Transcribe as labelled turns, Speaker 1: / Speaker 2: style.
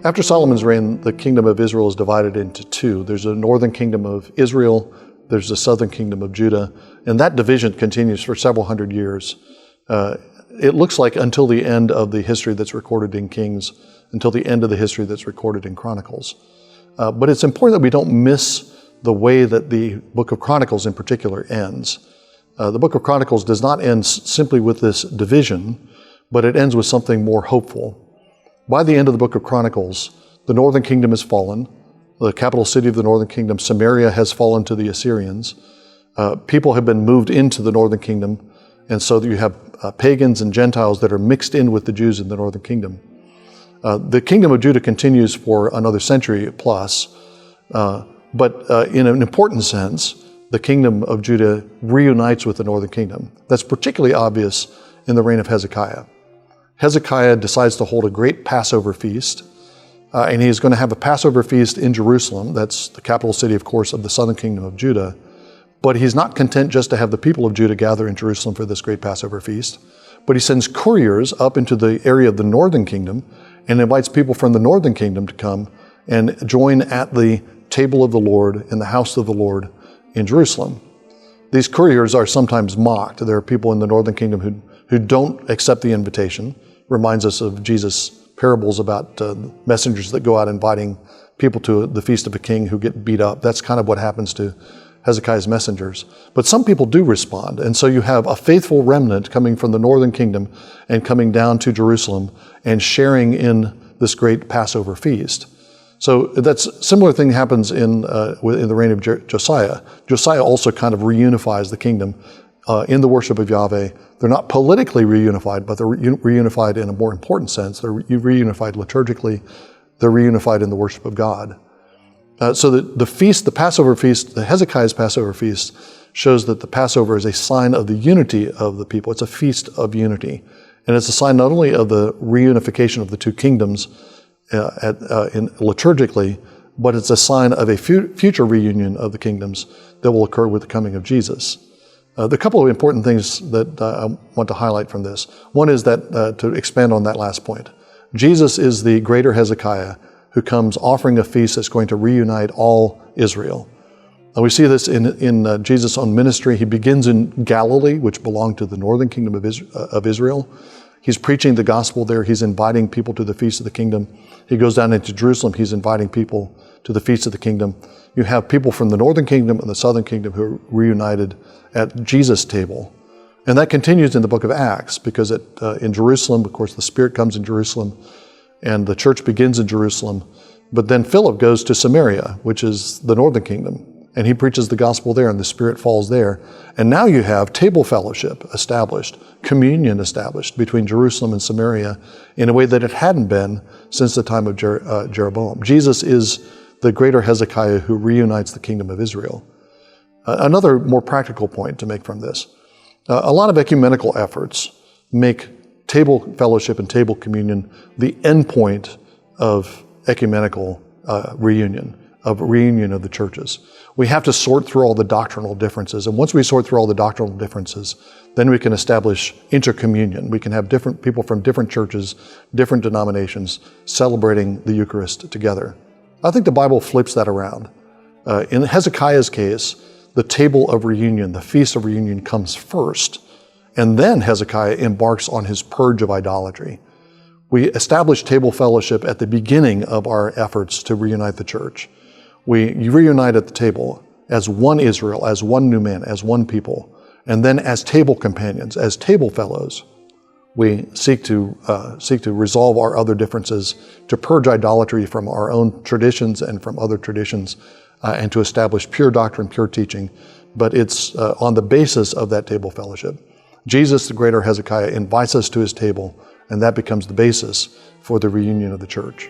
Speaker 1: After Solomon's reign, the kingdom of Israel is divided into two. There's a northern kingdom of Israel, there's the southern kingdom of Judah, and that division continues for several hundred years. It looks like until the end of the history that's recorded in Kings, until the end of the history that's recorded in Chronicles. But it's important that we don't miss the way that the book of Chronicles in particular ends. The book of Chronicles does not end simply with this division, but it ends with something more hopeful. By the end of the book of Chronicles, the northern kingdom has fallen. The capital city of the northern kingdom, Samaria, has fallen to the Assyrians. People have been moved into the northern kingdom, and so you have pagans and Gentiles that are mixed in with the Jews in the northern kingdom. The kingdom of Judah continues for another century plus, but in an important sense, the kingdom of Judah reunites with the northern kingdom. That's particularly obvious in the reign of Hezekiah. Hezekiah decides to hold a great Passover feast, and he's going to have a Passover feast in Jerusalem. That's the capital city, of course, of the southern kingdom of Judah. But he's not content just to have the people of Judah gather in Jerusalem for this great Passover feast, but he sends couriers up into the area of the northern kingdom and invites people from the northern kingdom to come and join at the table of the Lord in the house of the Lord in Jerusalem. These couriers are sometimes mocked. There are people in the northern kingdom who don't accept the invitation. Reminds us of Jesus' parables about messengers that go out inviting people to the feast of a king who get beat up. That's kind of what happens to Hezekiah's messengers. But some people do respond, and so you have a faithful remnant coming from the northern kingdom and coming down to Jerusalem and sharing in this great Passover feast. So that's similar thing happens in the reign of Josiah. Josiah also kind of reunifies the kingdom in the worship of Yahweh. They're not politically reunified, but they're reunified in a more important sense. They're reunified liturgically. They're reunified in the worship of God. So the feast, the Passover feast, the Hezekiah's Passover feast, shows that the Passover is a sign of the unity of the people. It's a feast of unity. And it's a sign not only of the reunification of the two kingdoms liturgically, but it's a sign of a future reunion of the kingdoms that will occur with the coming of Jesus. There are a couple of important things that I want to highlight from this. One is that, to expand on that last point, Jesus is the greater Hezekiah who comes offering a feast that's going to reunite all Israel. We see this in Jesus' own ministry. He begins in Galilee, which belonged to the northern kingdom of Israel. He's preaching the gospel there. He's inviting people to the feast of the kingdom. He goes down into Jerusalem. He's inviting people to the feast of the kingdom. You have people from the northern kingdom and the southern kingdom who are reunited at Jesus' table. And that continues in the book of Acts, because in Jerusalem, of course, the Spirit comes in Jerusalem, and the church begins in Jerusalem. But then Philip goes to Samaria, which is the northern kingdom, and he preaches the gospel there, and the Spirit falls there. And now you have table fellowship established, communion established between Jerusalem and Samaria in a way that it hadn't been since the time of Jeroboam. Jesus is the greater Hezekiah who reunites the kingdom of Israel. Another more practical point to make from this. A lot of ecumenical efforts make table fellowship and table communion the end point of ecumenical reunion of the churches. We have to sort through all the doctrinal differences, and once we sort through all the doctrinal differences, then we can establish intercommunion. We can have different people from different churches, different denominations, celebrating the Eucharist together. I think the Bible flips that around. In Hezekiah's case, the table of reunion, the feast of reunion comes first, and then Hezekiah embarks on his purge of idolatry. We establish table fellowship at the beginning of our efforts to reunite the church. We reunite at the table as one Israel, as one new man, as one people, and then as table companions, as table fellows, we seek to resolve our other differences, to purge idolatry from our own traditions and from other traditions, and to establish pure doctrine, pure teaching. But it's on the basis of that table fellowship. Jesus, the greater Hezekiah, invites us to his table, and that becomes the basis for the reunion of the church.